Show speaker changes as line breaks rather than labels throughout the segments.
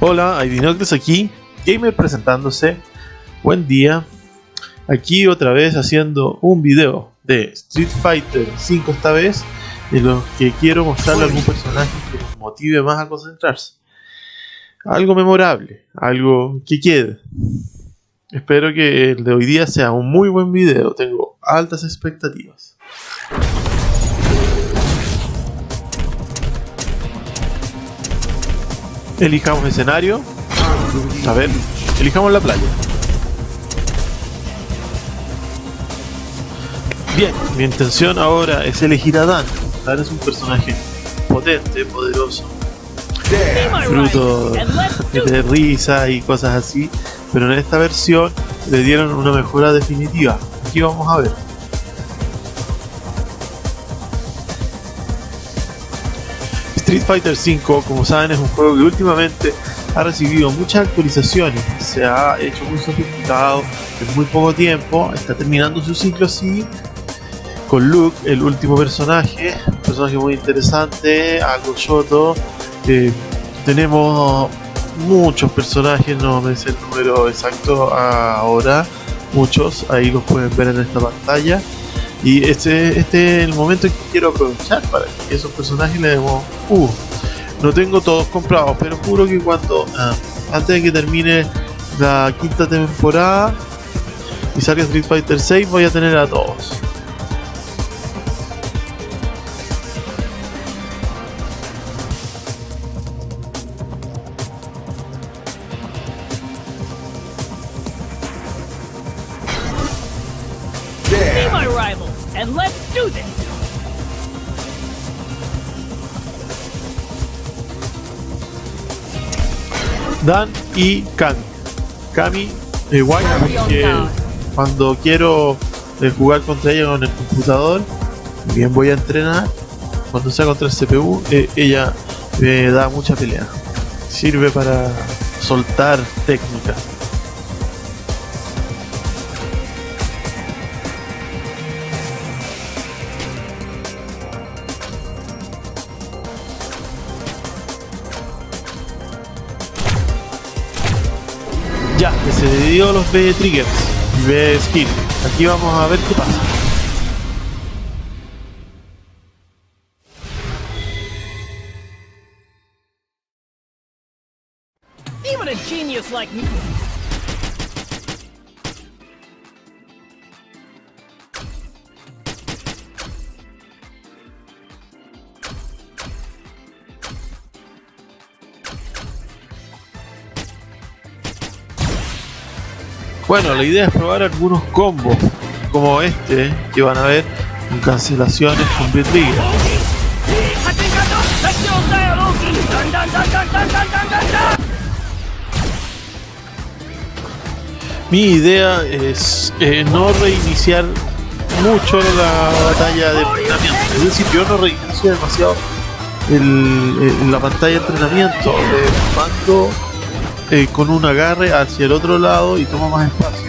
Hola, Idinocles aquí, gamer presentándose. Buen día. Aquí otra vez haciendo un video de Street Fighter 5 esta vez, de los que quiero mostrarle a algún personaje que los motive más a concentrarse. Algo memorable, algo que quede. Espero que el de hoy día sea un muy buen video, tengo altas expectativas. Elijamos escenario. A ver, elijamos la playa. Bien, mi intención ahora es elegir a Dan. Dan es un personaje potente, poderoso, fruto de risa y cosas así, pero en esta versión le dieron una mejora definitiva. Aquí vamos a ver. Street Fighter 5, como saben, es un juego que últimamente ha recibido muchas actualizaciones, se ha hecho muy sofisticado en muy poco tiempo, está terminando su ciclo así, con Luke, el último personaje, un personaje muy interesante, algo choto. Tenemos muchos personajes, no me sé el número exacto ahora, muchos, ahí los pueden ver en esta pantalla. Y este es el momento en que quiero aprovechar para que esos personajes le demos. No tengo todos comprados, pero juro que cuando antes de que termine la quinta temporada y salga Street Fighter 6 voy a tener a todos.
Be my rival, and let's do this!
Dan y Kami. Kami guay porque cuando quiero jugar contra ella con el computador, bien voy a entrenar. Cuando sea contra el CPU, ella me da mucha pelea. Sirve para soltar técnicas. Ya, que se dio los B triggers y B skill. Aquí vamos a ver qué pasa.
Even a genius like me.
Bueno, la idea es probar algunos combos como este que van a ver con cancelaciones con B-Trigger. Mi idea es no reiniciar mucho la batalla de entrenamiento, es decir, yo no reinicio demasiado la pantalla de entrenamiento, mando con un agarre hacia el otro lado y tomo más espacio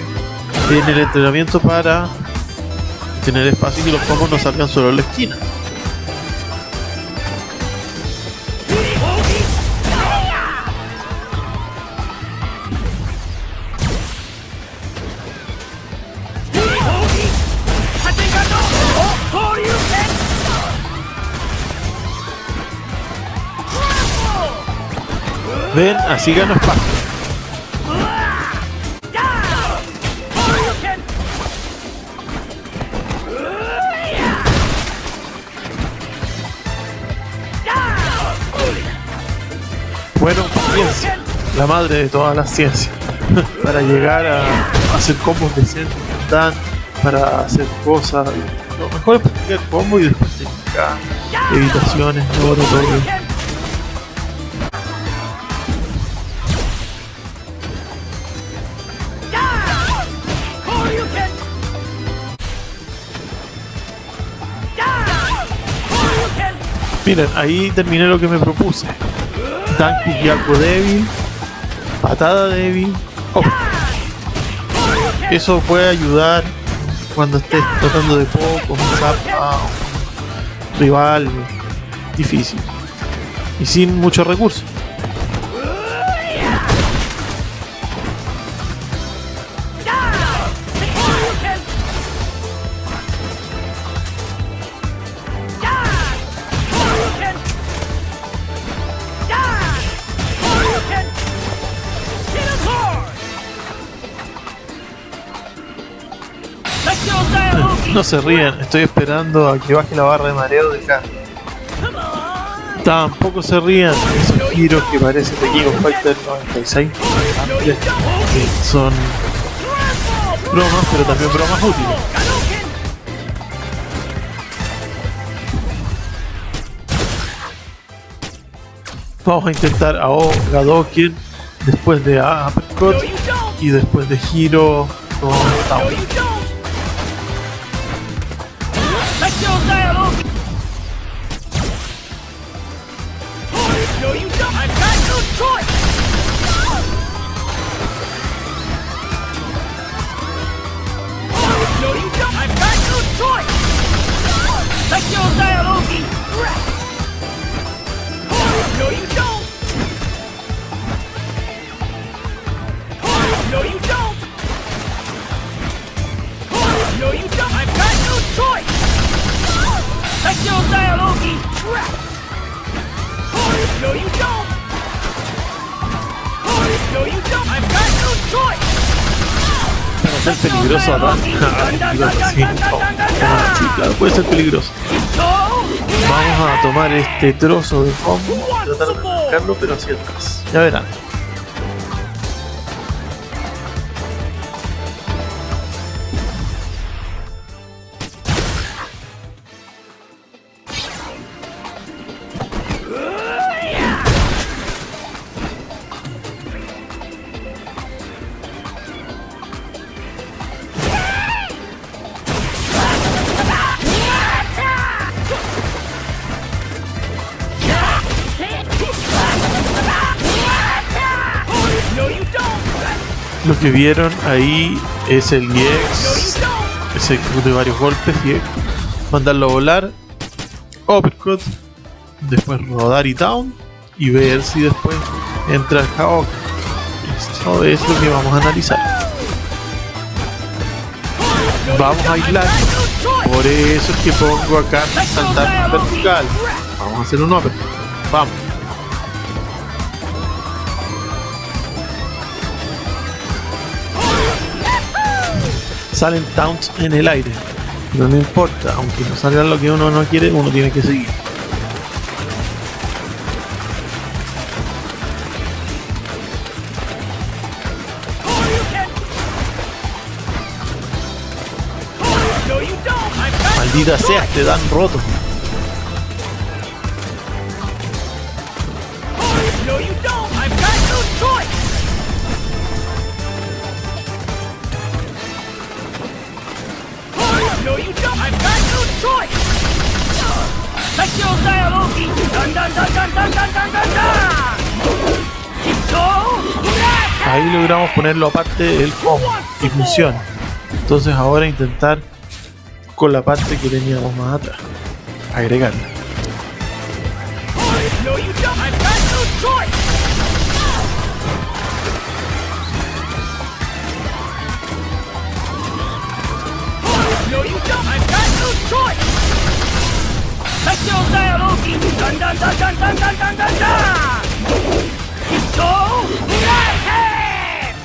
en el entrenamiento para tener espacio y que los combos no salgan solo en la esquina. Ven, así gano espacio. Bueno, ciencia, la madre de todas las ciencias. Para llegar a hacer combos decentes, para hacer cosas. Lo mejor es practicar combos y después technicar, evitaciones, todo. Miren, ahí terminé lo que me propuse. Tanque y algo débil, patada débil. Eso puede ayudar cuando estés tratando de poco, a un rival difícil y sin muchos recursos. No se rían, estoy esperando a que baje la barra de mareo de acá. Tampoco se rían, esos giros que parecen de King of Fighters 96 que son bromas, pero también bromas útiles. Vamos a intentar a Gadoken después de Uppercut y después de giro con Down.
No, you don't! No, you don't! No, you don't! I've got no choice! Seccio Dialogi Trap! No, you don't! No, you don't! I've got no choice!
Para ser peligroso acá. Sí, claro, puede ser peligroso. Vamos a tomar este trozo de combo y tratar de arrancarlo, pero hacia atrás. Ya verán. Lo que vieron ahí es el EX, ese de varios golpes, y mandarlo a volar, uppercut, después rodar y down, y ver si después entra el Haoka. Esto es lo que vamos a analizar. Vamos a aislar, por eso es que pongo acá saltar vertical. Vamos a hacer un uppercut, vamos. Salen taunts en el aire, pero no importa, aunque no salga lo que uno no quiere, uno tiene que seguir. Maldita sea, te dan roto.
No, you don't! I've got no choice! Seccio Dialogi! Dun dun dun dun dun dun dun dun dun!
Ahí logramos ponerlo aparte el combo y funciona. Entonces ahora intentar con la parte que teníamos más atrás, agregarla.
No, you don't! I've got no choice! No, you don't! I've got no choice! Seccio Dialogi! Dun dun dun dun dun dun dun dun dun! So, right hand!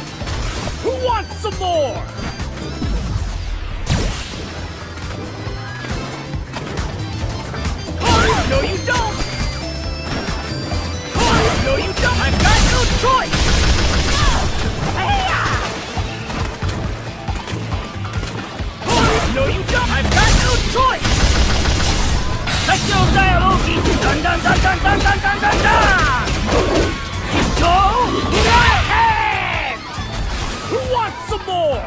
Who wants some more? No, you don't! No, you don't! I've got no choice! No, you don't! I've got no choice! Seccio Dialogi! Dun dun dun dun dun dun dun dun dun! So, right hand! Who wants some more?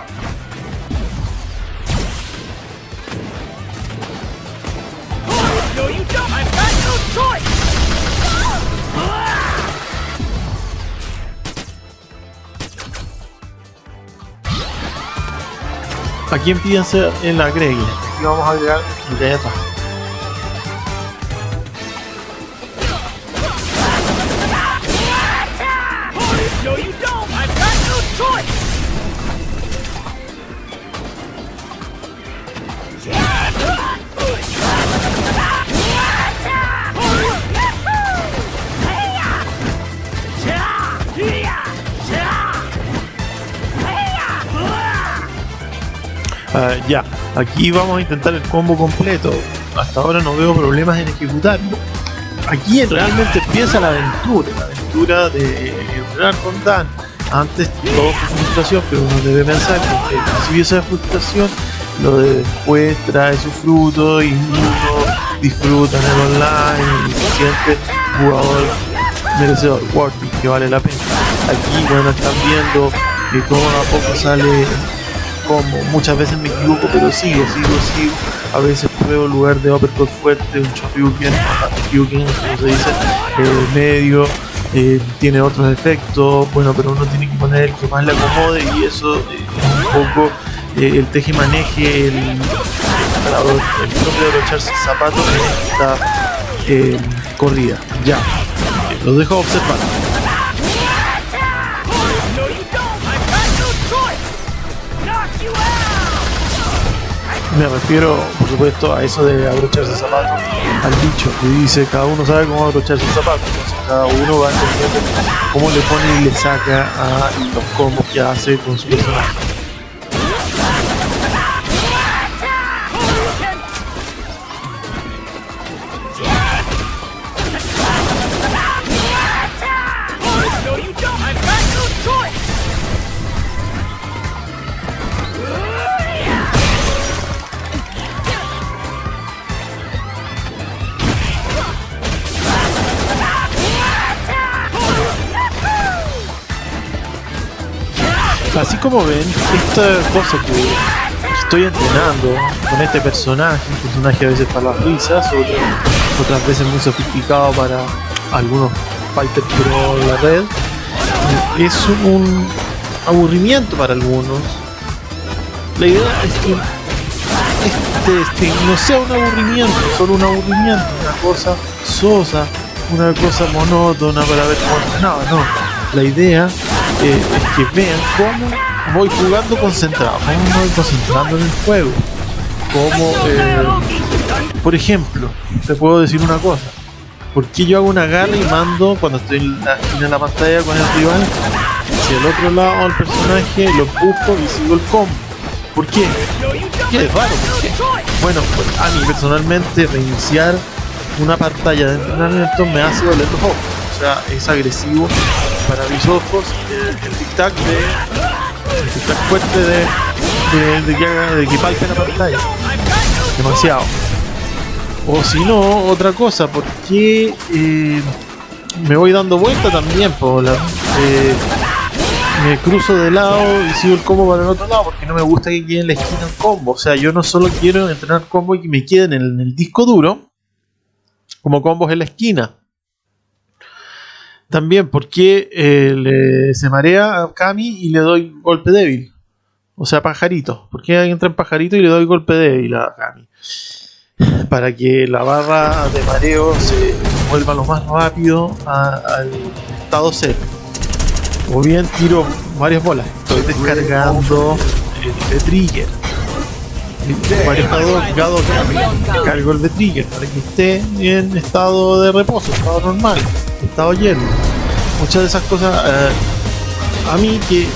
No, you don't! I've got no choice!
Aquí empieza el agregue. Aquí vamos a agregar lo que hay atrás.
No, you don't! I've got no choice!
Ya, aquí vamos a intentar el combo completo. Hasta ahora no veo problemas en ejecutarlo. Aquí realmente empieza la aventura de entrenar con Dan. Antes todo fue frustración, pero uno debe pensar que recibió esa frustración, lo de después trae su fruto y uno disfruta en el online y se siente jugador merecedor, worthy, que vale la pena. Aquí, bueno, están viendo que todo a poco sale como, muchas veces me equivoco, pero sigo. A veces pruebo en lugar de uppercut fuerte, un Shoryuken, como se dice, medio, tiene otros efectos, bueno, pero uno tiene que poner el que más le acomode y eso un poco el teje-maneje, el propio abrocharse el zapato en esta corrida. Ya, los dejo observar. Me refiero, por supuesto, a eso de abrocharse el zapato, al dicho que dice cada uno sabe cómo abrocharse el zapato, entonces cada uno va entendiendo cómo le pone y le saca a los combos que hace con su personaje. Así como ven, esta cosa que estoy entrenando con este personaje, un personaje a veces para las risas, otras veces muy sofisticado para algunos fighters pro de la red, es un aburrimiento para algunos. La idea es que no sea un aburrimiento, solo un aburrimiento, una cosa sosa, una cosa monótona para ver cómo entrenaba, no. La idea es que vean cómo voy jugando concentrado, cómo voy concentrando en el juego, como por ejemplo, te puedo decir una cosa, porque yo hago una garra y mando cuando estoy en la esquina de la pantalla con el rival hacia el otro lado del personaje, lo empujo y sigo el combo. ¿Por qué? ¿Qué es raro? ¿Por qué? Bueno, pues a mí personalmente reiniciar una pantalla de entrenamiento me hace doler los ojos, o sea, es agresivo para mis ojos el tic-tac fuerte de que palpe la pantalla, demasiado. O si no, otra cosa, porque me voy dando vuelta también me cruzo de lado y sigo el combo para el otro lado porque no me gusta que quede en la esquina el combo. O sea, yo no solo quiero entrenar combo y que me queden en el disco duro como combos en la esquina. También porque se marea a Kami y le doy golpe débil. O sea, pajarito. Porque entra en pajarito y le doy golpe débil a Kami. Para que la barra de mareo se vuelva lo más rápido al estado cero. O bien tiro varias bolas. Estoy descargando el trigger. Varios estados cargo el de trigger para que esté en estado de reposo, estado normal, estado lleno. Muchas de esas cosas a mí, que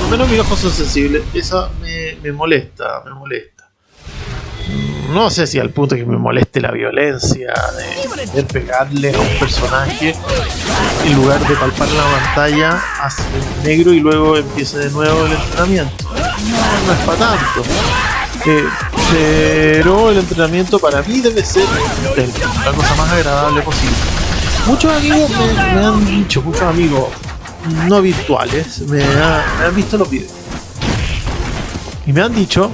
por lo menos mis ojos son sensibles, eso me molesta. No sé si al punto que me moleste la violencia de pegarle a un personaje en lugar de palpar la pantalla hacia el negro y luego empiece de nuevo el entrenamiento. No es para tanto. Pero el entrenamiento para mí debe ser la cosa más agradable posible. Muchos amigos me han dicho, muchos amigos no virtuales, me han visto los videos y me han dicho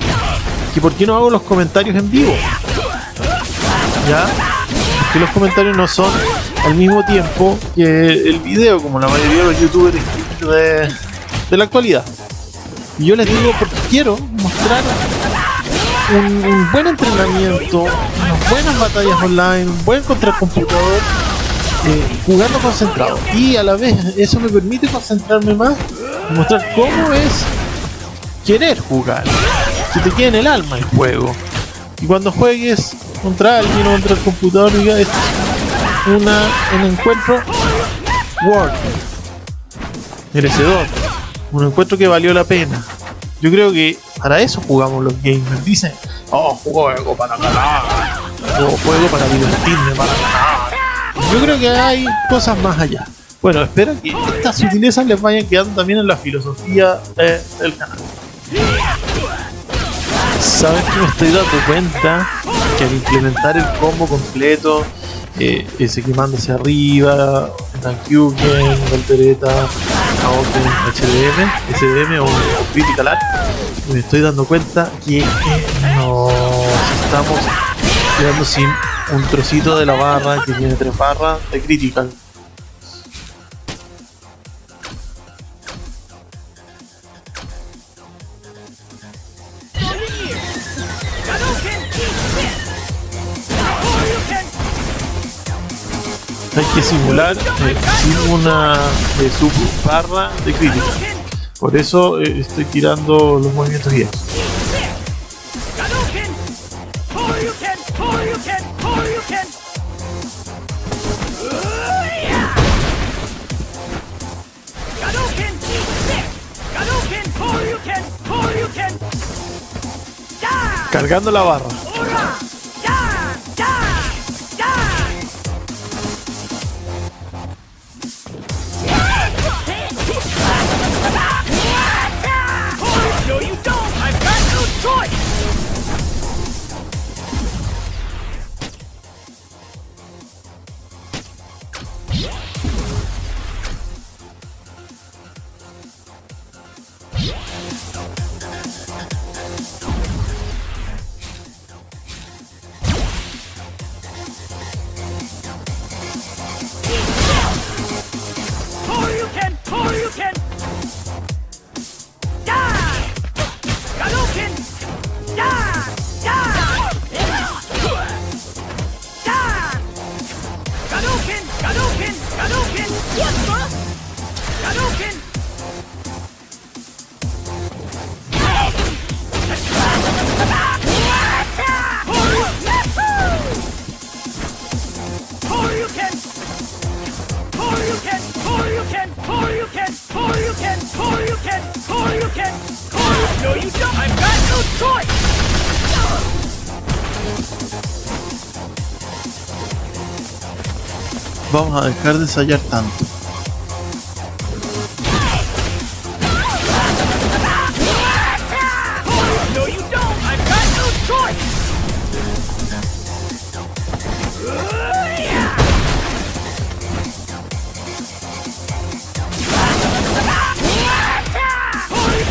que por qué no hago los comentarios en vivo, ya, porque los comentarios no son al mismo tiempo que el video, como la mayoría de los youtubers de la actualidad. Y yo les digo porque quiero mostrar un buen entrenamiento, unas buenas batallas online, un buen contra el computador, jugando concentrado, y a la vez eso me permite concentrarme más y mostrar cómo es querer jugar, que te quede en el alma el juego, y cuando juegues contra alguien o contra el computador diga, esto es un encuentro merecedor, un encuentro que valió la pena. Yo creo que Para eso jugamos los gamers. Dicen, oh, juego para ganar, juego para divertirme, para ganar. Yo creo que hay cosas más allá. Bueno, espero que estas sutilezas les vayan quedando también en la filosofía del canal. ¿Sabes que me estoy dando cuenta? Que al implementar el combo completo, ese quemando hacia arriba, Dankyuken, Voltereta, Kaoken, HDM, SDM o Critical Art, me estoy dando cuenta que nos estamos quedando sin un trocito de la barra que tiene 3 barras de Critical. Hay que simular sin una sub barra de crítica. Por eso estoy tirando los movimientos bien. Cargando la barra.
No, you don't! I've got no choice! I've got no choice!
Vamos a dejar de ensayar tanto.
No, you don't! I've got no choice!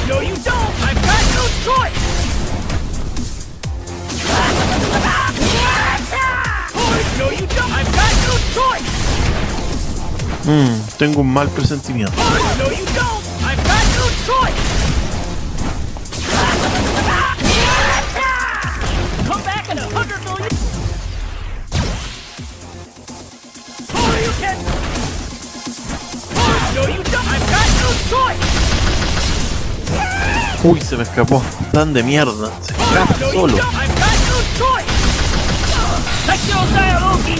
No, you don't! I've got no choice! No, you don't! I've got no choice!
Tengo un mal presentimiento.
No, you don't! I've got no choice! Come back in 100 million! You can! No, you don't! I've got no choice!
Uy, se me escapó. Tan de mierda. Se escapa
No, you
solo.
don't! I've got no choice! Sexual Dialogi!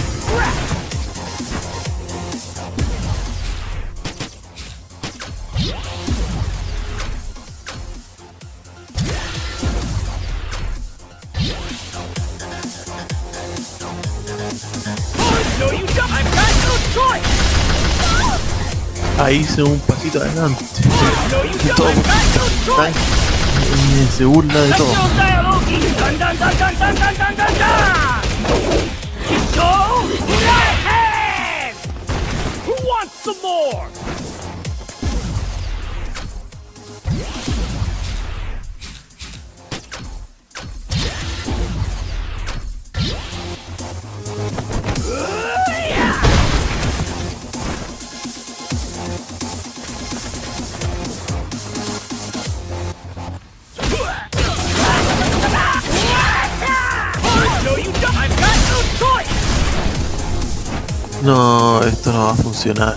No, you don't! I've got no choice!
Ahí hice un pasito adelante.
No, you
De
don't!
todo.
I've got no choice!
Se burla de todo.
Sexual Dialogi! Dun dun dun dun dun dun dun dun dun! Go! Right hand! Who wants some more? No, you don't! I've got no choice!
No, esto no va a funcionar.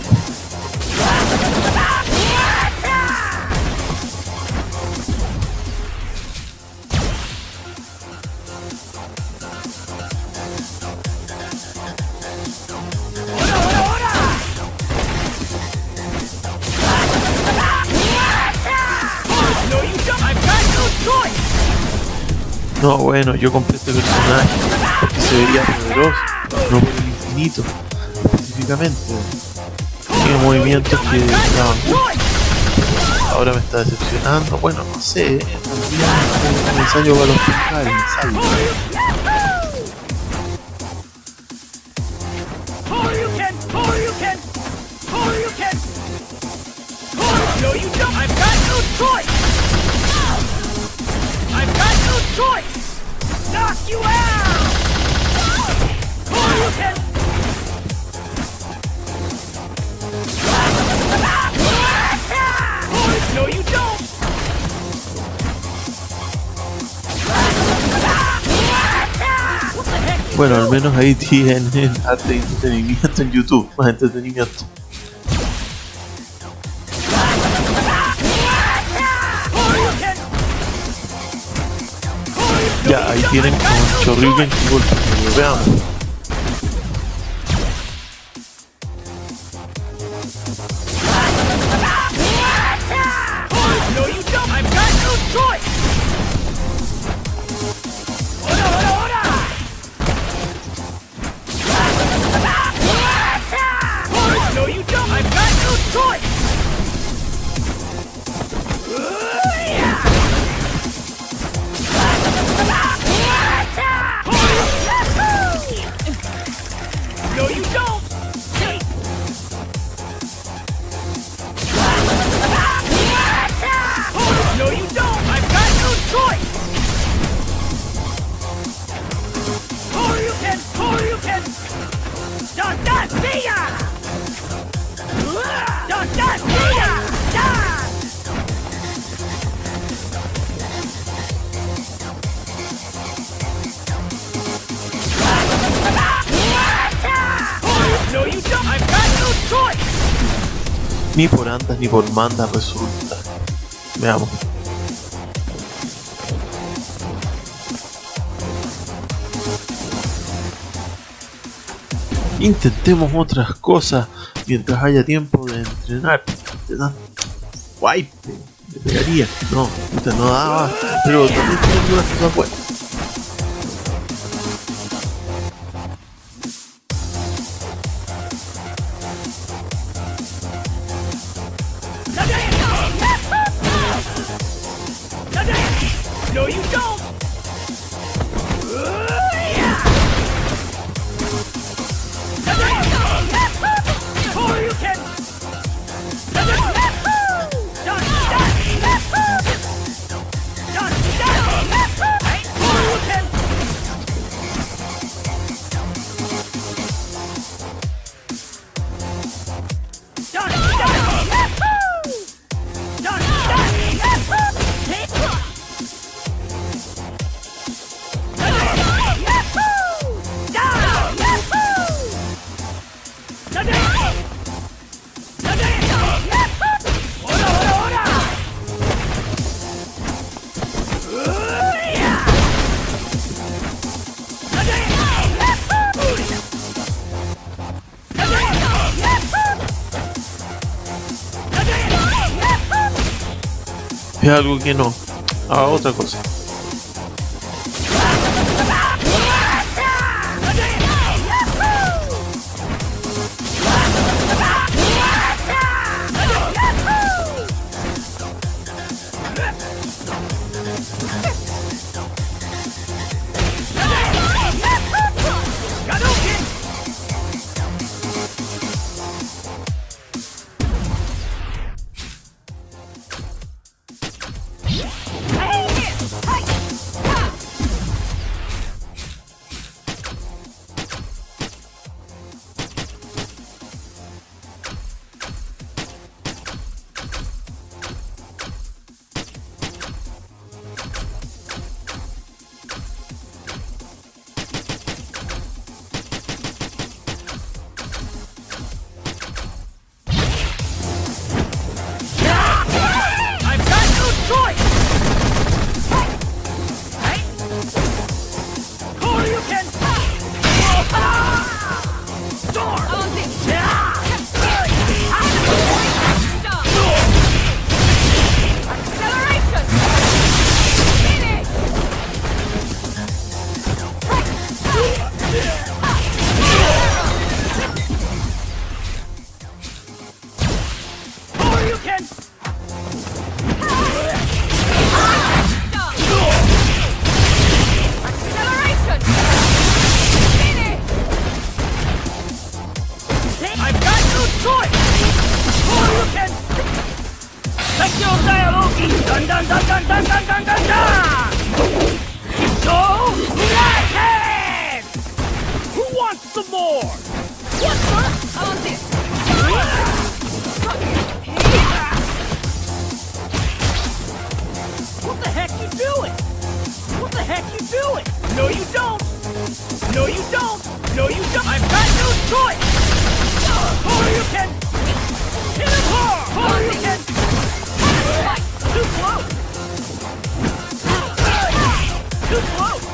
No, you don't! I've got no choice!
No, bueno, yo compré este personaje porque se veía poderoso, no por el infinito, específicamente. Tenía movimientos que daban gusto. Ahora me está decepcionando. Bueno, no sé, en realidad es un ensayo para los fiscales, ensayo.
No, you don't! I've got no choice! I've got no choice! Knock you out! Hadouken! No, you don't! What the heck?
Bueno, al menos ahí tienen arte y entretenimiento en YouTube, más entretenimiento. Ya, ahí tienen con Shoryuken y golpe. Veamos.
No, you don't! I've got no choice! Ora, ora, ora! No, you don't! I've got no choice! No, you don't! No, you don't! I've got no choice! Hadouken! Hadouken! Dandasia! Dandasia! No, you don't! I've got no choice!
Ni por andas ni por mandas resulta. Veamos. Intentemos otras cosas mientras haya tiempo de entrenar. Guay, me pegaría. No, puta, no daba. Pero también tiene algunas cosas buenas.
No, you don't! Hadouken!
Es algo que no. Ah, otra cosa.
Dun dun dun dun dun dun dun dun dun! So, Lightning! Who wants some more?
What, sir? How about this?
What the heck you doing? What the heck you doing? No you don't! No you don't! No you don't! I've got no choice! Or you can... hit him hard! Or you can... too close! Too close!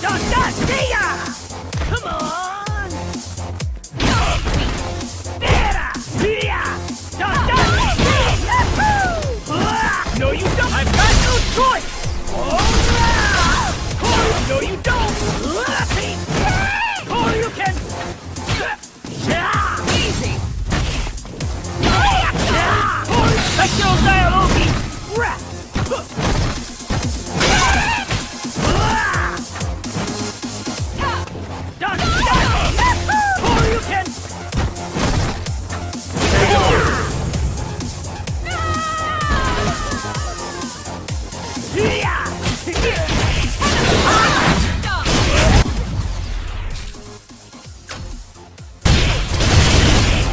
Dun dun see ya! Come on! There! Here! Dun dun see ya! No you don't! I've got no choice! No you don't! Or you can...
Easy.
Vecchio Dialogi! Done! Or you can...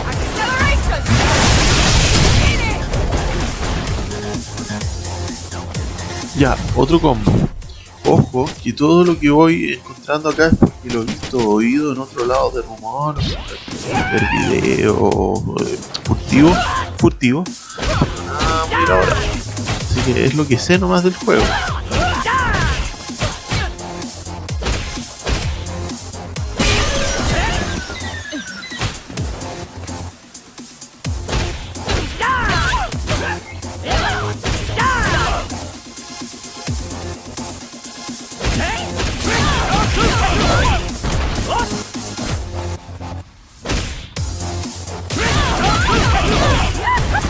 Acceleration. Hit it.
Ya, otro combo. Ojo, que todo lo que voy encontrando acá es porque lo he visto oído en otro lado de rumor, ver video furtivo, ah, muy ahora. Así que es lo que sé nomás del juego.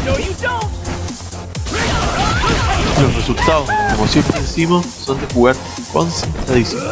No you don't!
Los resultados, como siempre decimos, son de jugar concentradísimo.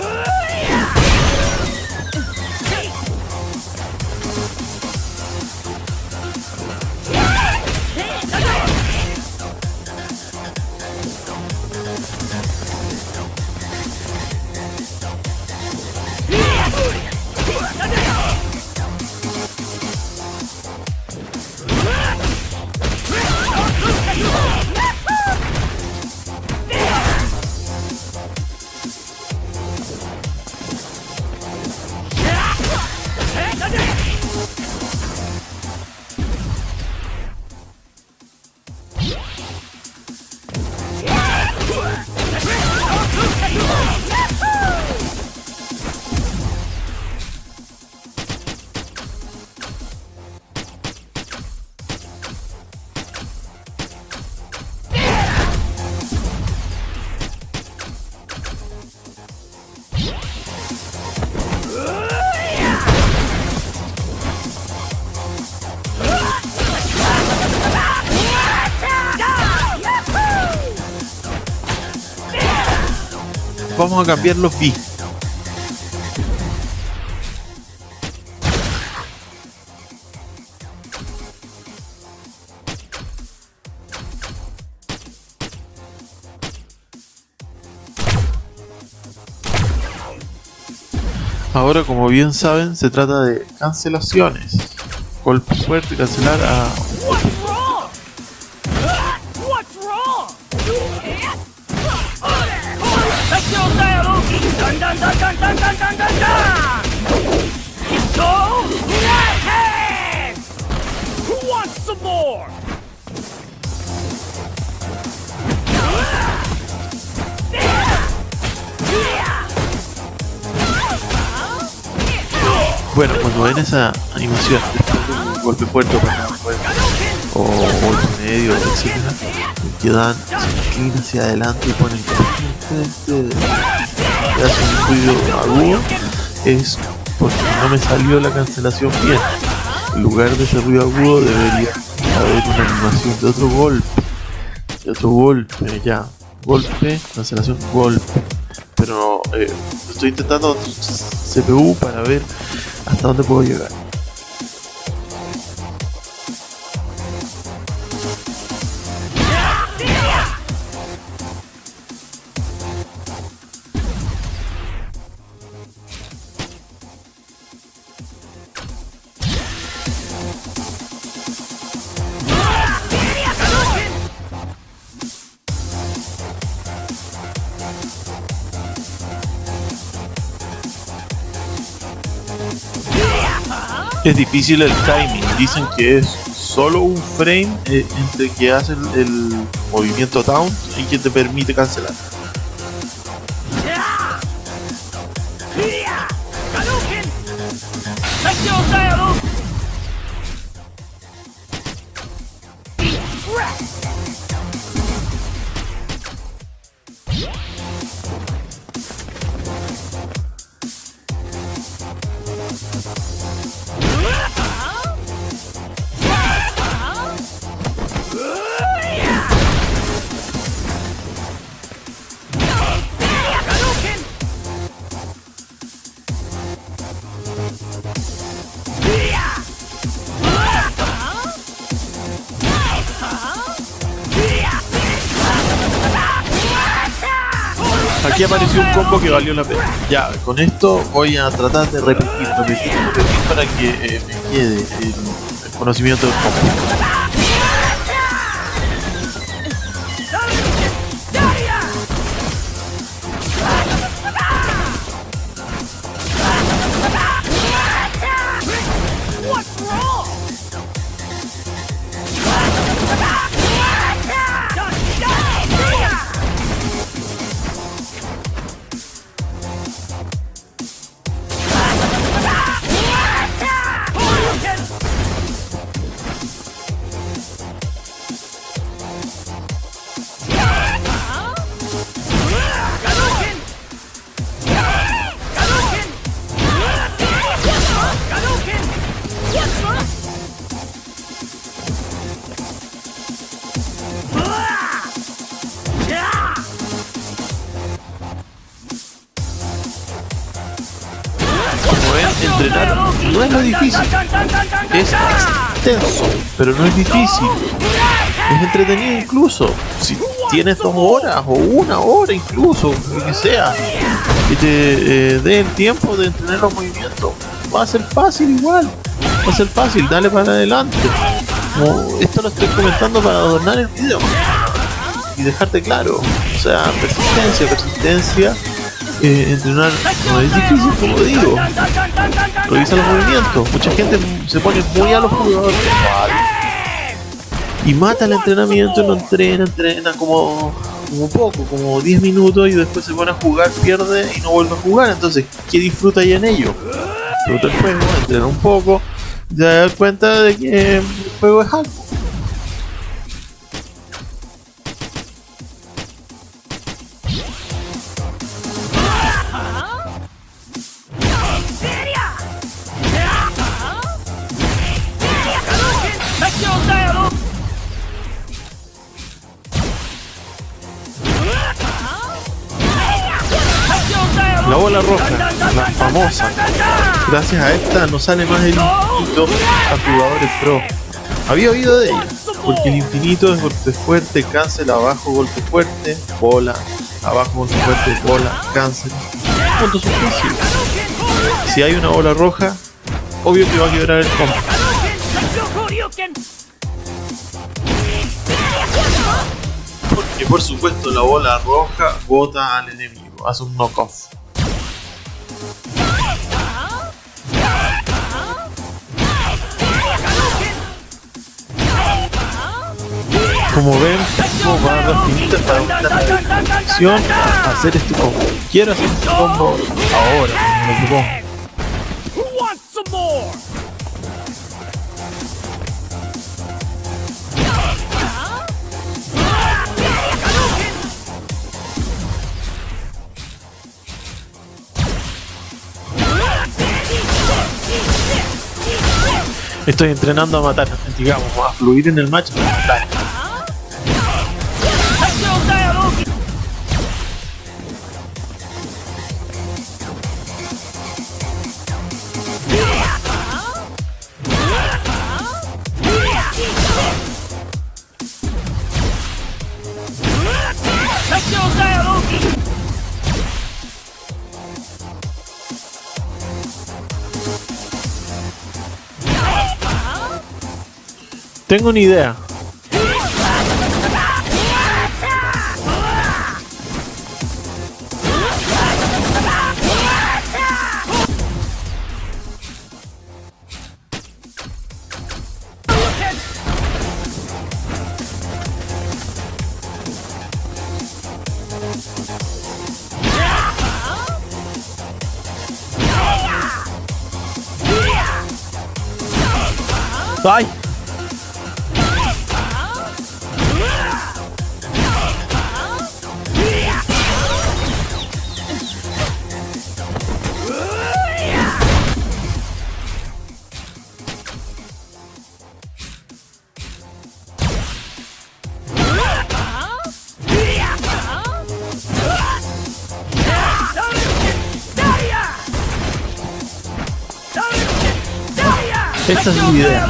Vamos a cambiar los B. Ahora, como bien saben, se trata de cancelaciones. Golpe fuerte, cancelar a...
What's wrong? What's wrong? Vecchio Dialogi! Dun dun dun dun dun dun dun dun dun! So, Lightning! Who wants some more?
Bueno, cuando ven esa animación, después de un golpe fuerte o golpe medio, etc., que dan, se inclina hacia adelante y ponen frente, y hacen un ruido agudo, es porque no me salió la cancelación bien. En lugar de ese ruido agudo debería haber una animación de otro golpe, ya, golpe, cancelación, golpe. Pero estoy intentando CPU para ver hasta dónde puedo llegar. Es difícil el timing, dicen que es solo un frame entre que hace el movimiento down y que te permite cancelar. Aquí apareció un combo que valió la pena. Ya, con esto voy a tratar de repetir para que me quede el conocimiento del combo. Entrenar no es lo difícil, es extenso, pero no es difícil, es entretenido incluso. Si tienes 2 horas o 1 hora incluso, lo que sea, que te dé el tiempo de entrenar los movimientos, va a ser fácil igual, va a ser fácil, dale para adelante. Como esto lo estoy comentando para adornar el video y dejarte claro, o sea, persistencia. Entrenar no es difícil, como digo. Revisa los movimientos. Mucha gente se pone muy a los jugadores y mata el entrenamiento, no entrena como poco, como 10 minutos y después se pone a jugar, pierde y no vuelve a jugar. Entonces, ¿qué disfruta ahí en ello? Disfruta el juego, entrena un poco, te das cuenta de que el juego es algo. La bola roja, la famosa. Gracias a esta no sale más el infinito a jugadores pro. Había oído de ella, porque el infinito es golpe fuerte, cancel, abajo, golpe fuerte, bola, abajo, golpe fuerte, bola, cancel. Punto suspensivos. Si hay una bola roja, obvio que va a quebrar el combo. Porque por supuesto la bola roja bota al enemigo, hace un knockoff. Como ven, tengo barras finitas para aumentar la acción, hacer este combo. Quiero hacer este combo ahora, como lo propongo. Estoy entrenando a matar, digamos, a fluir en el match para matar. Tengo una idea. ¡Ay! Esta es mi idea.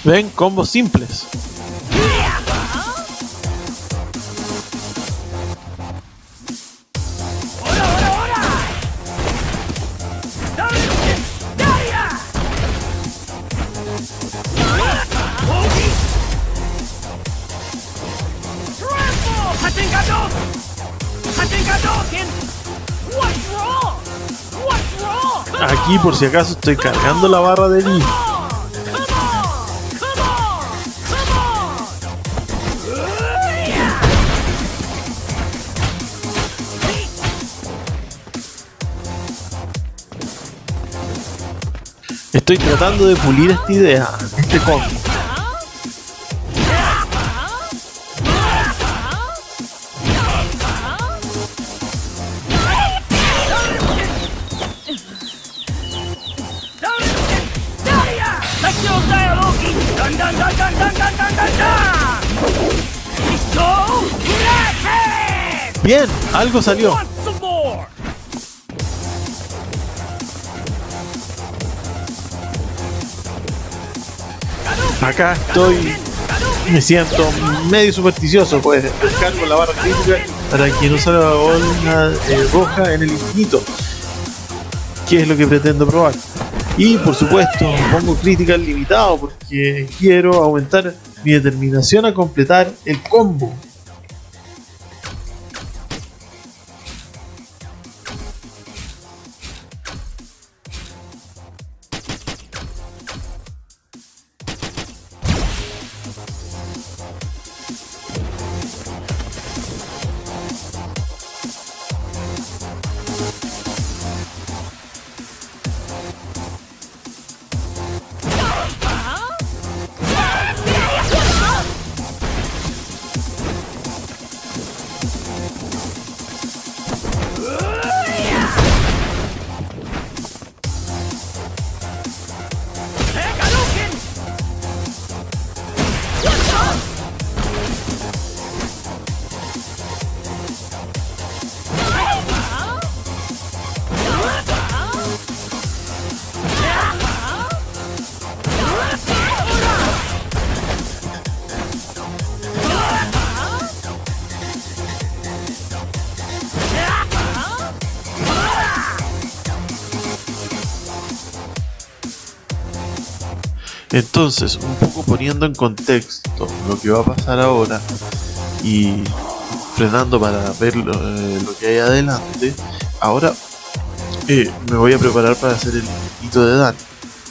Ven, combos simples. Aquí por si acaso estoy cargando la barra de Lee. Estoy tratando de pulir esta idea, este combo. Bien, algo salió. Acá estoy, me siento medio supersticioso, pues descargo la barra crítica para que no salga la bola roja en el infinito, que es lo que pretendo probar. Y por supuesto pongo crítica limitado porque quiero aumentar mi determinación a completar el combo. Entonces, un poco poniendo en contexto lo que va a pasar ahora y frenando para ver lo que hay adelante, ahora me voy a preparar para hacer el hito de Dani.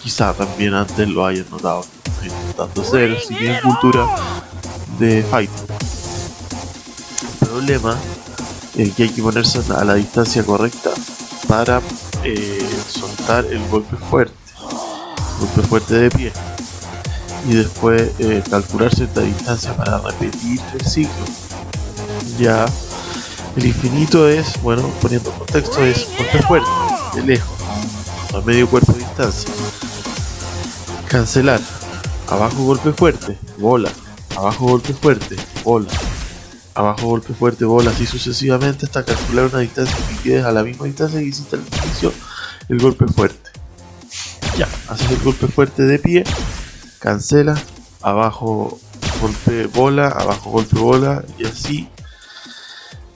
Quizá también antes lo hayan notado, intentando hacer si tienen cultura de fight. El problema es que hay que ponerse a la distancia correcta para soltar el golpe fuerte de pie, y después calcular cierta distancia para repetir el ciclo. Ya el infinito es, bueno, poniendo contexto, es golpe fuerte de lejos a medio cuerpo de distancia, cancelar, abajo golpe fuerte, bola, abajo golpe fuerte, bola, abajo golpe fuerte, bola, así sucesivamente hasta calcular una distancia que quedes a la misma distancia que hiciste al inicio el golpe fuerte. Ya, haces el golpe fuerte de pie, cancela, abajo golpe bola, abajo golpe bola, y así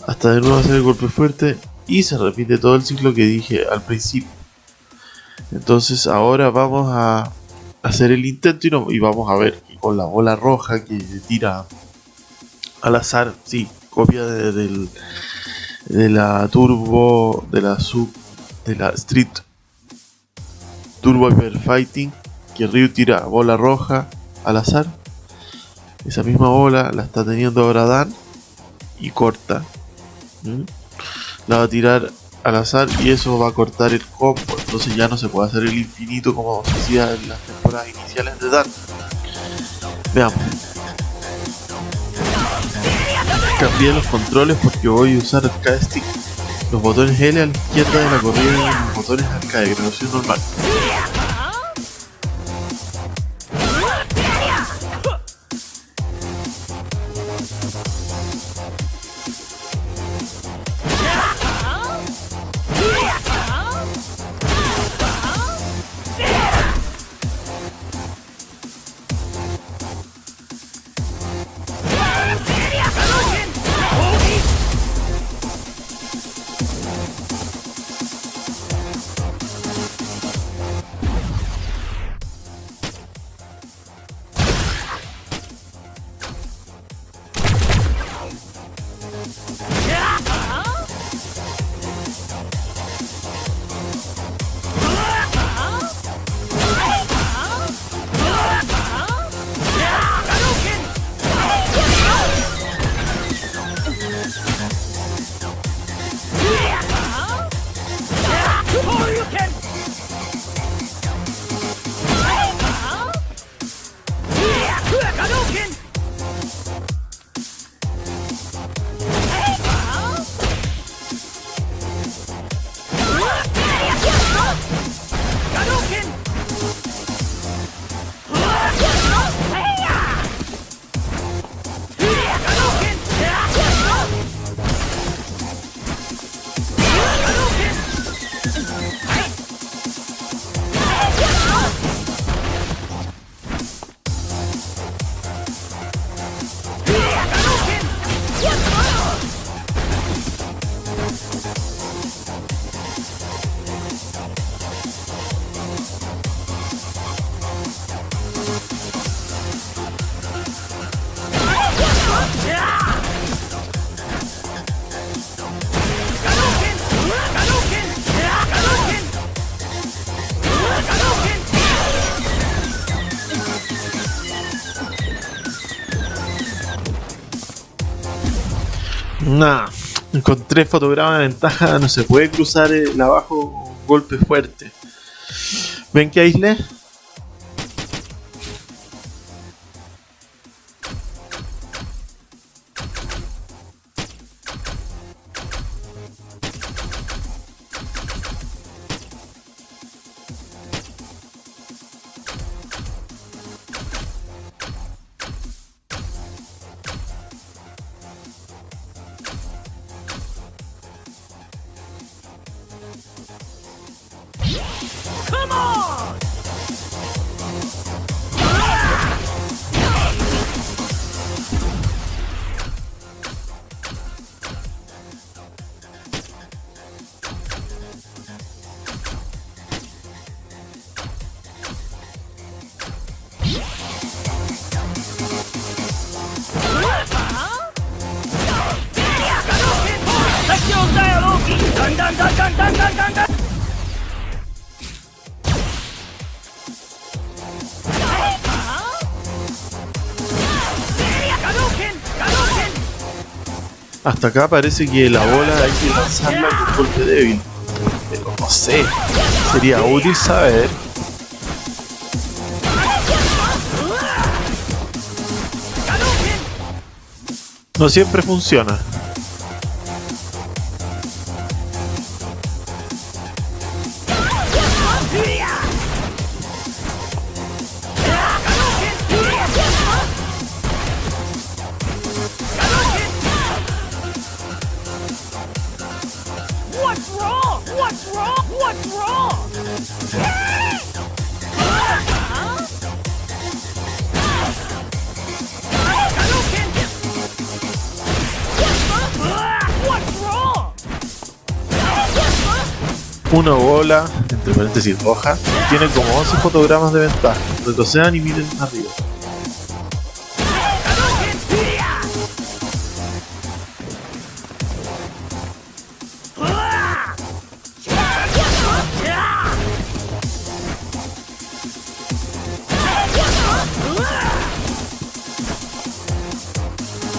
hasta de nuevo hacer el golpe fuerte y se repite todo el ciclo que dije al principio. Entonces ahora vamos a hacer el intento y vamos a ver que con la bola roja que tira al azar, sí, copia de la Turbo, de la Street Turbo Hyper Fighting, que Ryu tira bola roja al azar. Esa misma bola la está teniendo ahora Dan y corta. La va a tirar al azar y eso va a cortar el combo. Entonces ya no se puede hacer el infinito como se hacía en las temporadas iniciales de Dan. Veamos. Cambié los controles porque voy a usar arcade stick. Los botones L a la izquierda de la corrida y los botones arcade, grabación normal. Nah, encontré fotograma de ventaja, no se puede cruzar el abajo con golpe fuerte. ¿Ven que aislé?
Come on! Dun dun dun dun dun dun dun dun!
Hasta acá parece que la bola hay que lanzarla con golpe débil. Pero no sé, sería útil saber. No siempre funciona.
What's wrong? What's wrong? What's wrong? What's
Una bola, entre paréntesis roja, tiene como 11 fotogramas de ventaja. Retrocedan y miren arriba.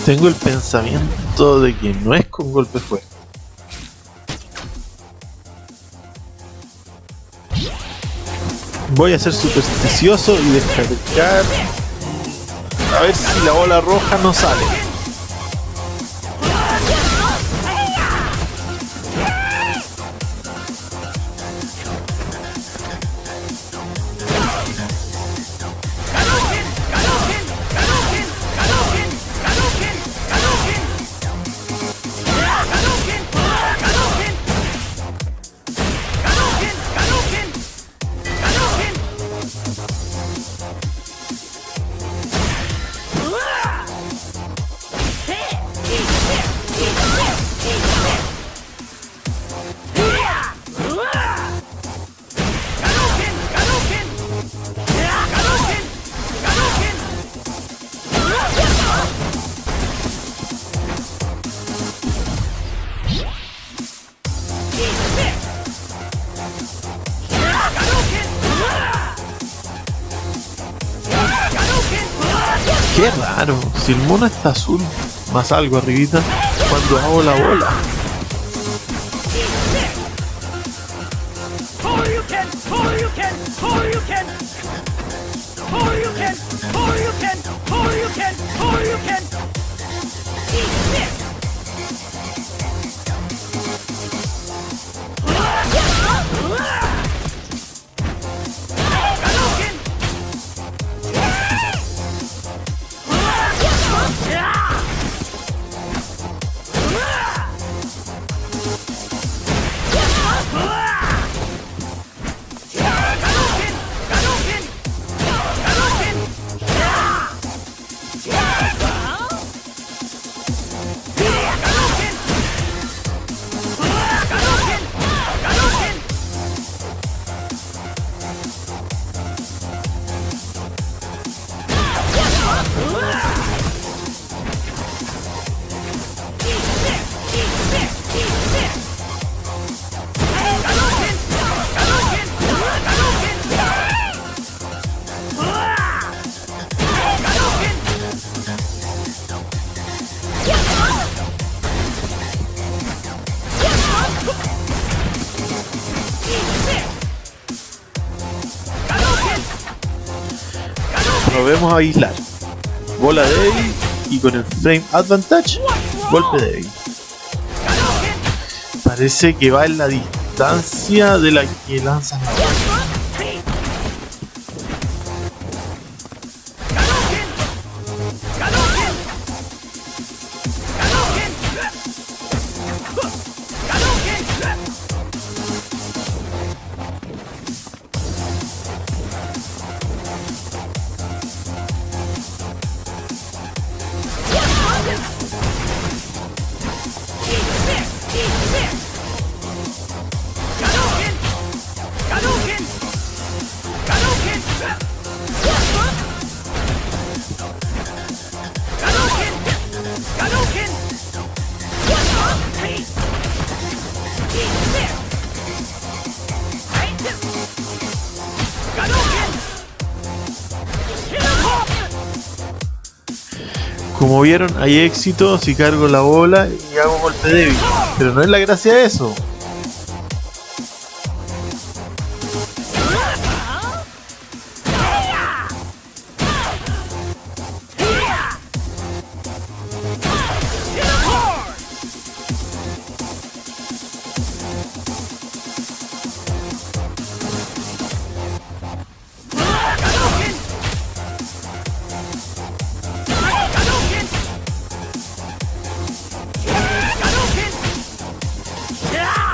Tengo el pensamiento de que no es con golpe fuerte. Voy a ser supersticioso y descargar. A ver si la bola roja no sale. Qué raro, si el mono está azul, más algo arribita, cuando hago la bola. Probemos a aislar. Bola débil y con el frame advantage, golpe débil. Parece que va en la distancia de la que lanzas la bola. Como vieron, hay éxito si cargo la bola y hago golpe débil, pero no es la gracia de eso.
Yeah!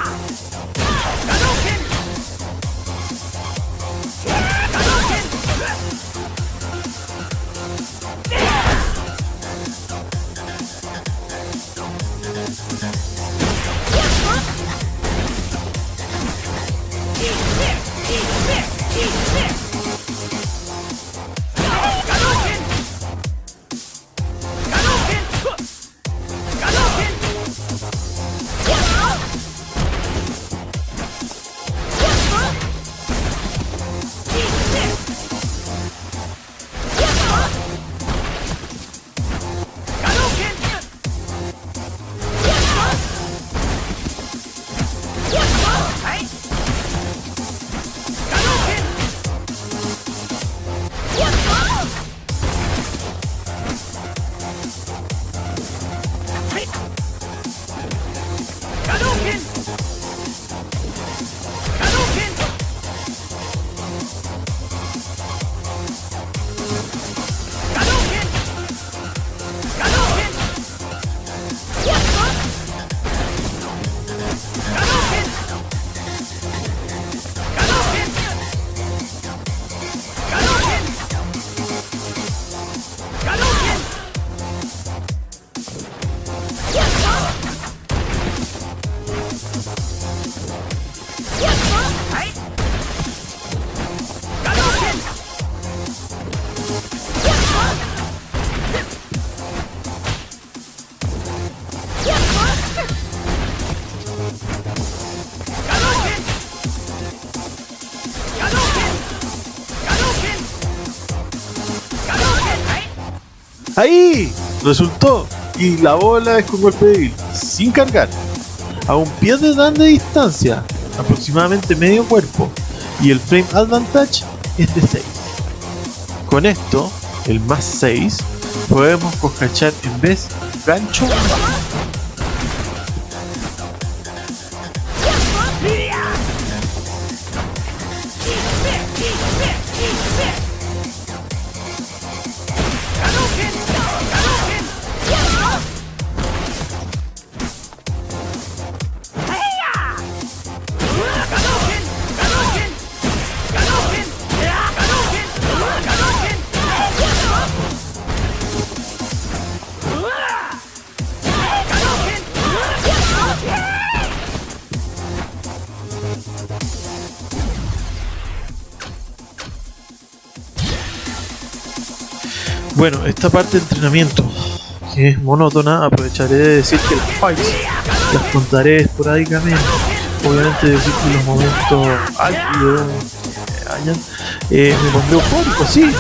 ¡Ahí! Resultó. Y la bola es con golpe débil, sin cargar. A un pie de Dan de distancia, aproximadamente medio cuerpo. Y el frame advantage es de 6. Con esto, el más 6, podemos coscachar en vez gancho. Bueno, esta parte de entrenamiento, que es monótona, aprovecharé de decir que las fights las contaré esporádicamente. Obviamente decir que los momentos álgidos que hayan, me pondré eufórico, sí.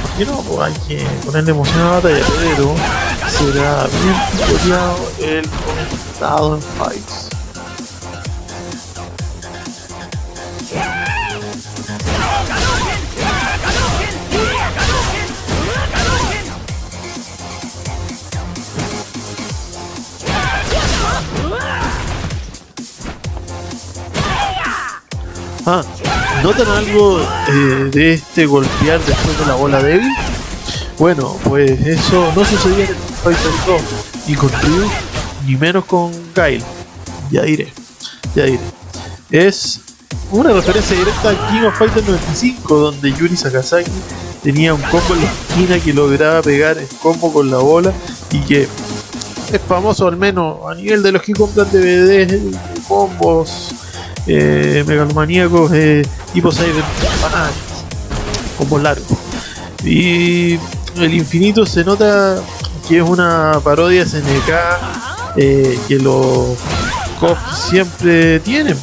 ¿Por qué no? Pues hay que ponerle emoción a la batalla, pero será bien tutoriado el comentado en fights. ¿Notan algo de este golpear después de la bola débil? Bueno, pues eso no sucedía en el Fighter 2 y con Ryu, ni menos con Guile. Ya diré. Es una referencia directa al King of Fighters 95, donde Yuri Sakazaki tenía un combo en la esquina que lograba pegar el combo con la bola y que es famoso al menos a nivel de los que compran DVDs de combos megalomaníacos tipo Cyber Fanatics, combos largos. Y el infinito se nota que es una parodia SNK que los cops siempre tienen.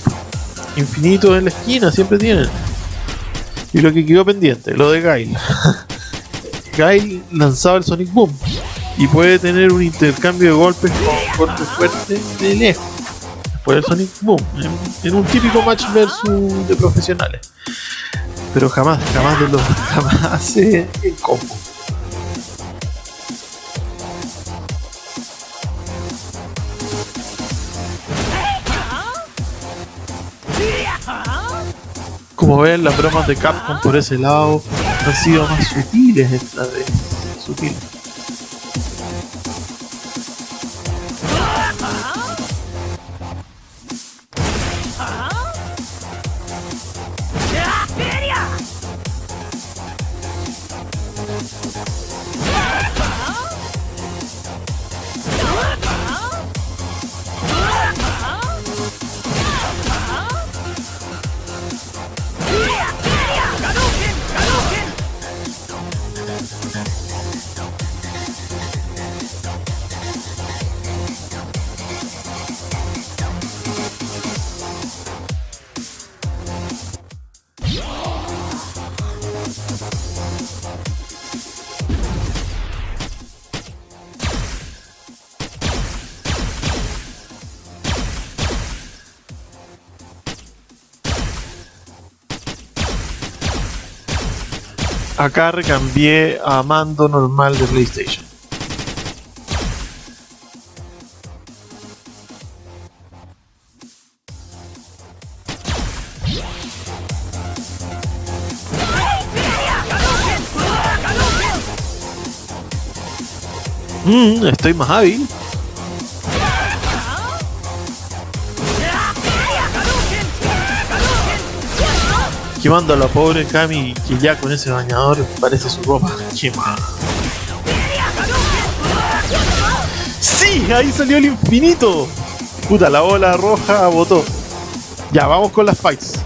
Infinito en la esquina siempre tienen. Y lo que quedó pendiente, lo de Guile. Guile lanzaba el Sonic Boom y puede tener un intercambio de golpes con golpes fuertes de lejos. Después del Sonic Boom, en un típico match versus de profesionales. Pero jamás hace el combo. Como ven, las bromas de Capcom por ese lado han sido más sutiles esta vez. Sutiles. Acá recambié a mando normal de PlayStation. Estoy más hábil. Quemando a la pobre Kami, que ya con ese bañador parece su ropa quemada. ¡Sí! ¡Ahí salió el infinito! Puta, la bola roja botó. Ya, vamos con las fights.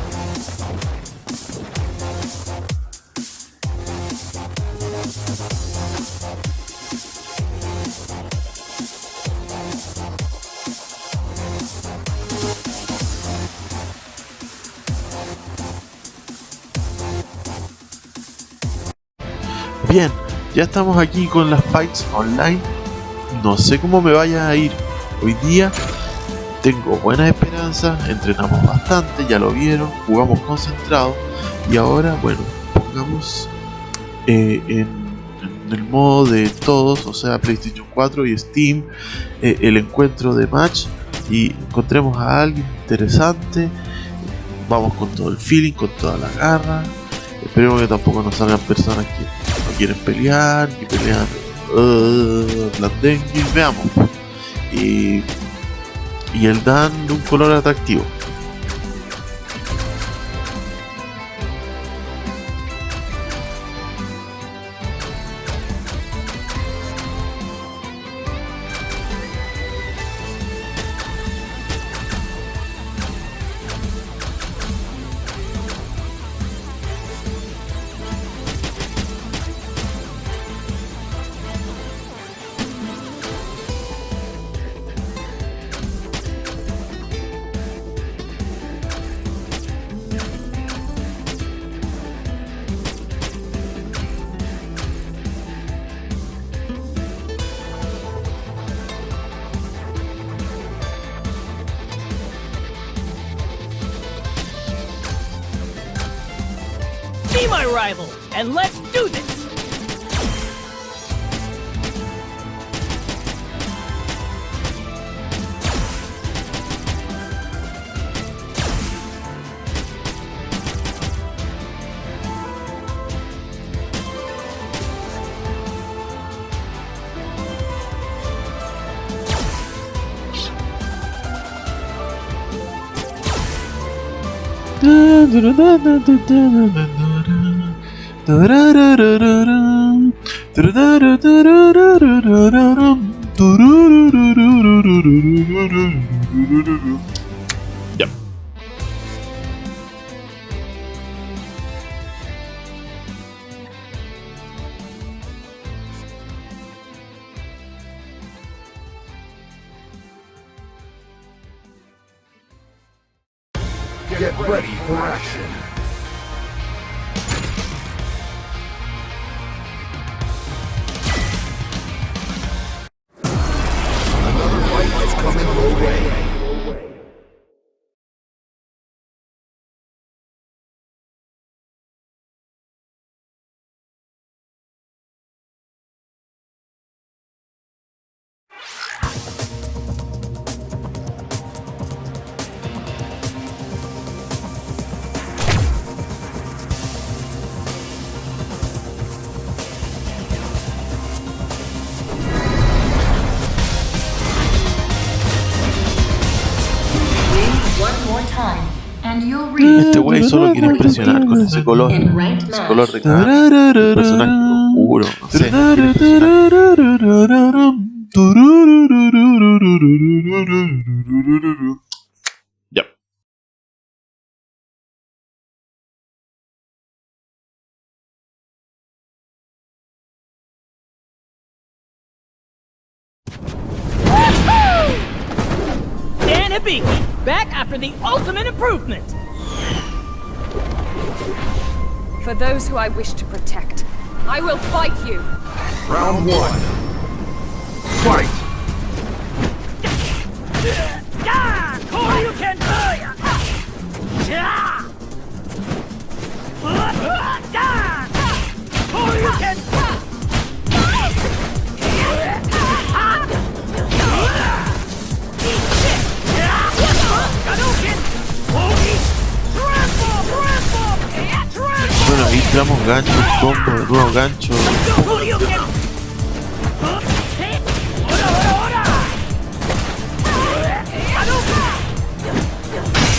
Bien, Ya estamos aquí con las fights online. No sé cómo me vaya a ir hoy día. Tengo buenas esperanzas, entrenamos bastante, ya lo vieron, jugamos concentrados. Y ahora, bueno, pongamos en el modo de todos, o sea, PlayStation 4 y Steam, el encuentro de match y encontremos a alguien interesante. Vamos con todo el feeling, con toda la garra. Esperemos que tampoco nos salgan personas que no quieren pelear, que pelean blandengue. Veamos. Y el dan un color atractivo.
Be my rival, and let's do this!
Ya.
Get ready for action. Another fight is coming your way.
Este wey solo quiere impresionar con ese color. Ese color de cara. Un personaje oscuro, no sé. Quiere impresionar. Ya.
Dan Hibiki, back after the ultimate improvement!
For those who I wish to protect, I will fight you.
Round one. Fight.
Koryuken! Koryuken!
Bueno, ahí tiramos ganchos, combos, nuevos ganchos.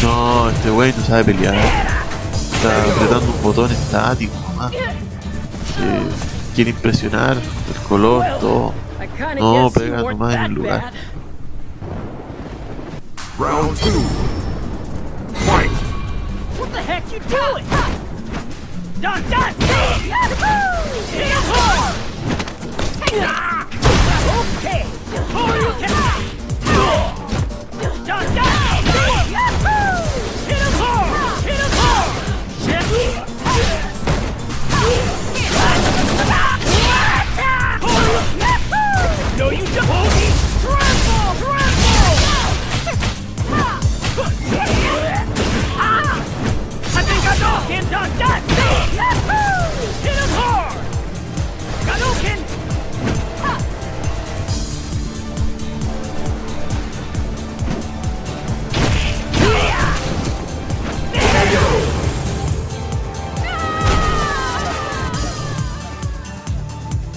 No, este wey no sabe pelear. Está apretando un botón estático nomás. Quiere impresionar, el color, todo. No, pega nomás en el lugar.
Round two. Fight.
What the heck you doing? Done! Okay! Koryuken! Done! Hit him hard! Hit him hard!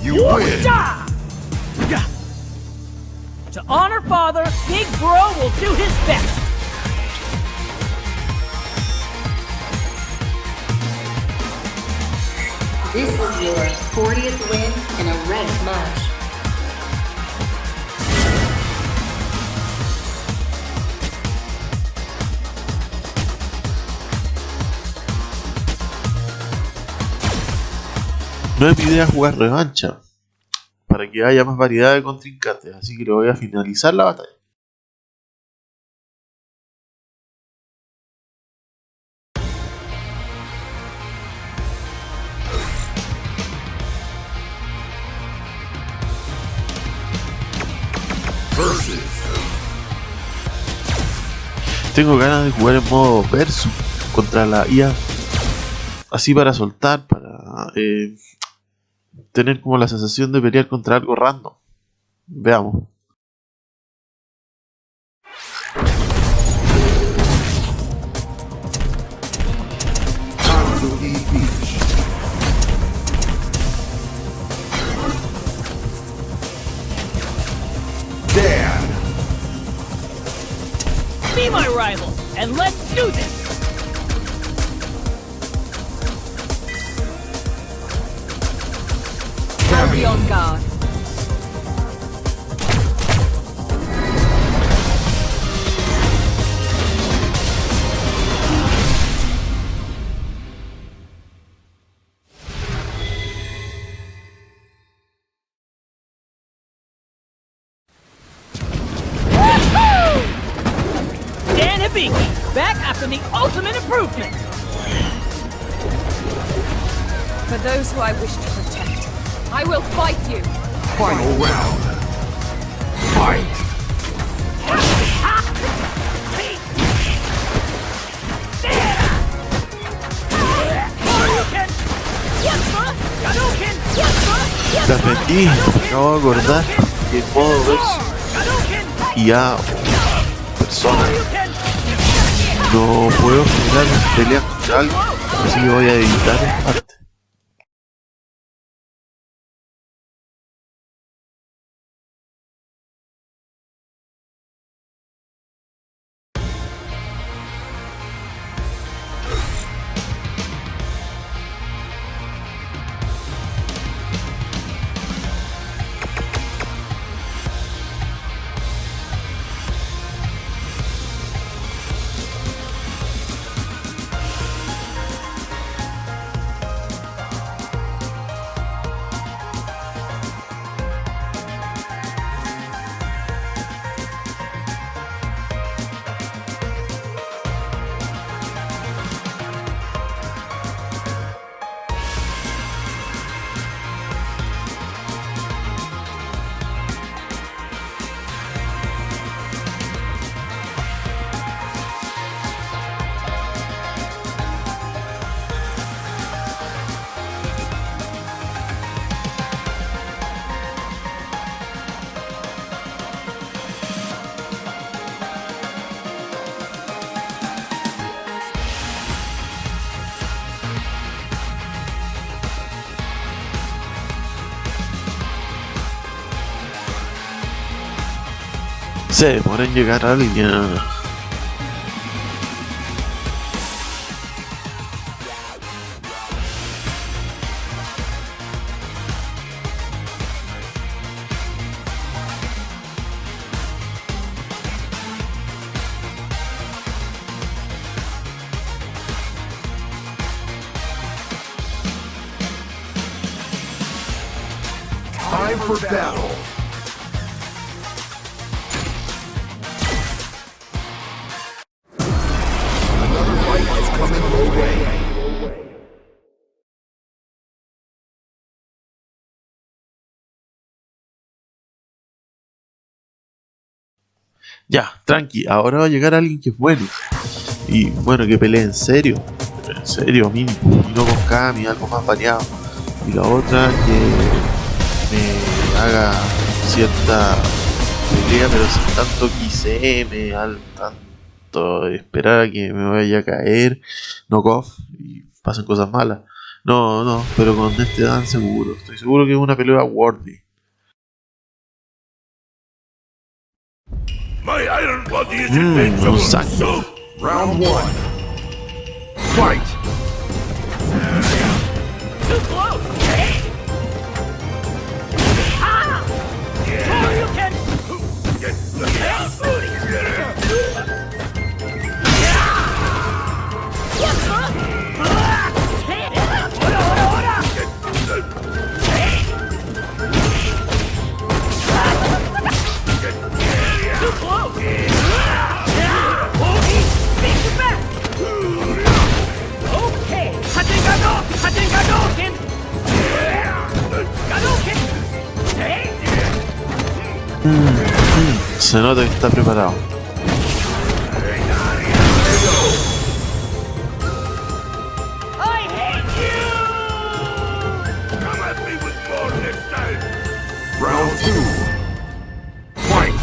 You win.
Ja! Ja! To honor father, Big Bro will do his best.
This is your 40th win in a ranked match.
No es mi idea jugar revancha, para que haya más variedad de contrincantes, así que le voy a finalizar la batalla.
Versus.
Tengo ganas de jugar en modo versus contra la IA, así para soltar, para tener como la sensación de pelear contra algo random. Veamos.
Hazuki Beach. Dan.
Be my rival, and let's do this!
I'll be on guard.
Dan Hibiki, back after the ultimate improvement!
For those who I wish to protect, I will fight you.
Final round. Fight.
Hadouken! Yes, sir! Hadouken! Yes, sir! Yes,
La
sir!
aprendí, me acabo de acordar que en modo versus
Hadouken!
IA persona
Hadouken!
no puedo generar peleas contra algo, así que voy a evitar esta parte. Se demora en llegar a alguien.
Time for battle. Another fight is coming your way.
Ya, tranqui, ahora va a llegar alguien que es bueno. Y bueno, que pelee en serio. En serio, mínimo. Y no con Kami, algo más variado. Y la otra que me haga cierta pelea, pero sin tanto XM, al tanto esperar a que me vaya a caer, knock off y pasen cosas malas. No, no, pero con este Dan seguro. Estoy seguro que es una pelea worthy.
My iron body is invincible.
Un saco.
Round 1. Fight!
Too close! Ah! Shoryuken! What's up? Ora, ora, ora! Too close! Bogey, beat back! Okay! Hadouken! Hadouken!
Se nota que está preparado.
I hate you!
Come at me with more next time. Round 2. Fight!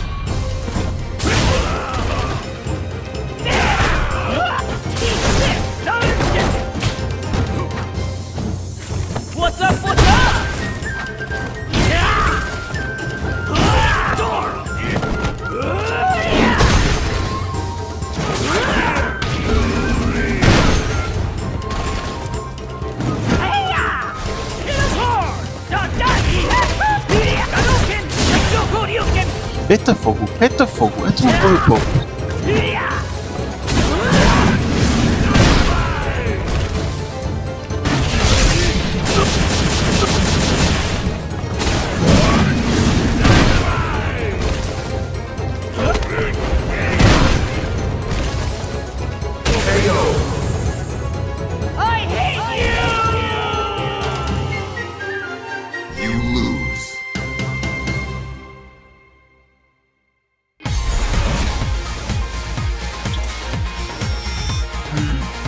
What's up? What's up?
Esto es focus, esto es focus, esto es un muy focus.
I hate you!
You lose.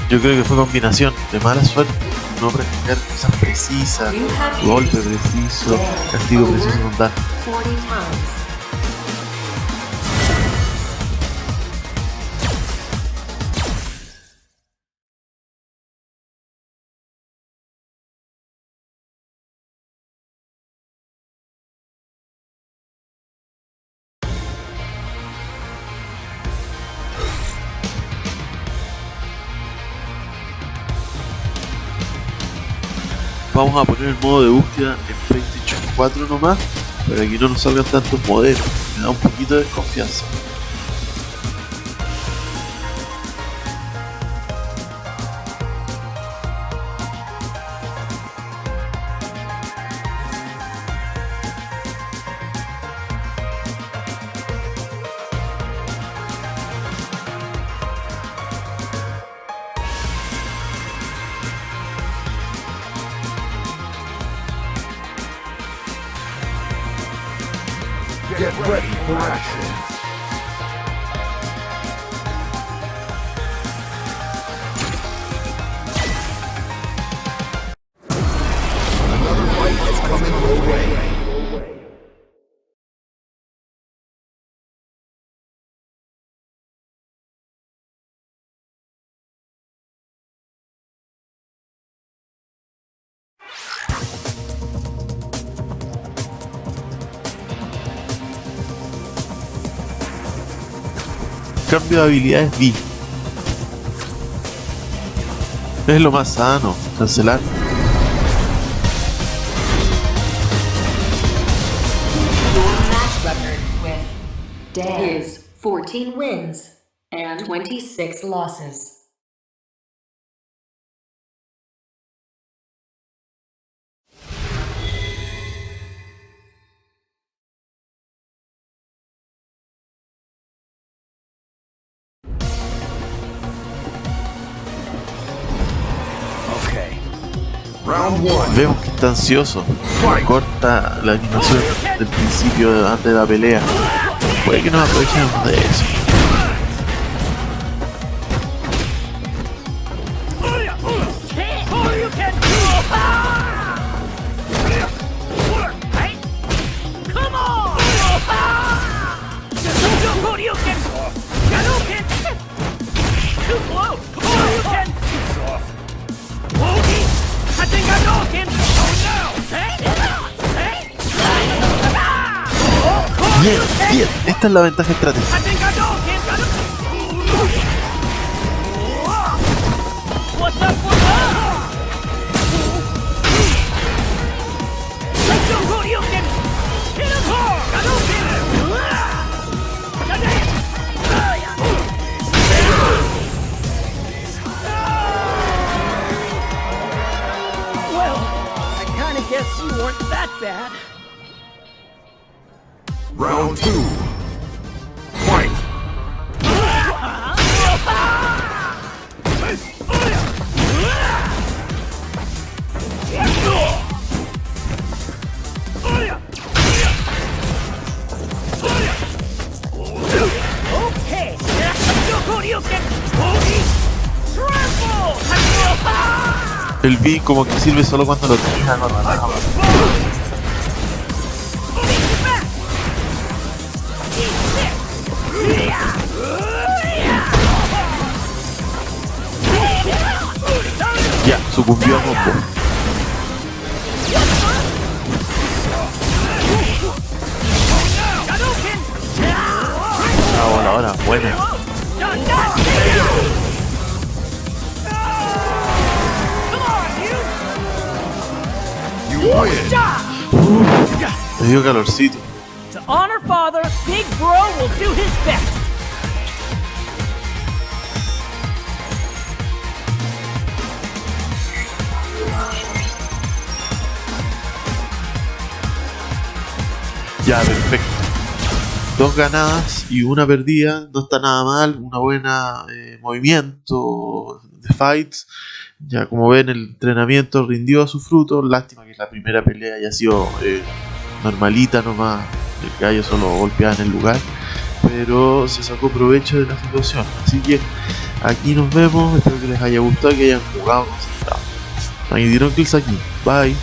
Yo creo que fue combinación de mala suerte, no practicar cosas precisas, golpe preciso, castigo preciso con daño.
40 times.
Vamos a poner el modo de búsqueda en PlayStation 4 nomás, para que no nos salgan tantos modelos. Me da un poquito de desconfianza.
Get ready for action. Another fight is coming your way.
Cambio de habilidades B. Es lo más sano, cancelar.
Your match record with Dan is 14 wins and 26 losses.
Round 1.
Vemos que está ansioso. Corta la animación del principio antes de la pelea. Puede que nos aprovechemos de eso.
Come on! Too close! Hadouken! Bogey!
Bien, bien. Esta es la ventaja estratégica.
I think I know him. Got him. What's up for that? Let's go, Horyuken. Hit him hard. Hadouken. Well, I kinda guess you weren't that bad.
Round 2. Fight!
Okay, you can
El B como que sirve solo cuando lo tenés agarrado. Ya, sucumbió a combo. Ah, voladora, buena.
You win!
Me dio calorcito.
To honor father, Big Bro will do his best.
Ya, perfecto. 2 ganadas y 1 perdida, no está nada mal, una buena movimiento de fights. Ya como ven, el entrenamiento rindió a sus frutos. Lástima que la primera pelea haya sido normalita nomás, el gallo solo golpeaba en el lugar, pero se sacó provecho de la situación. Así que aquí nos vemos, espero que les haya gustado y que hayan jugado concentrados. Magnetic Knuckles aquí, bye.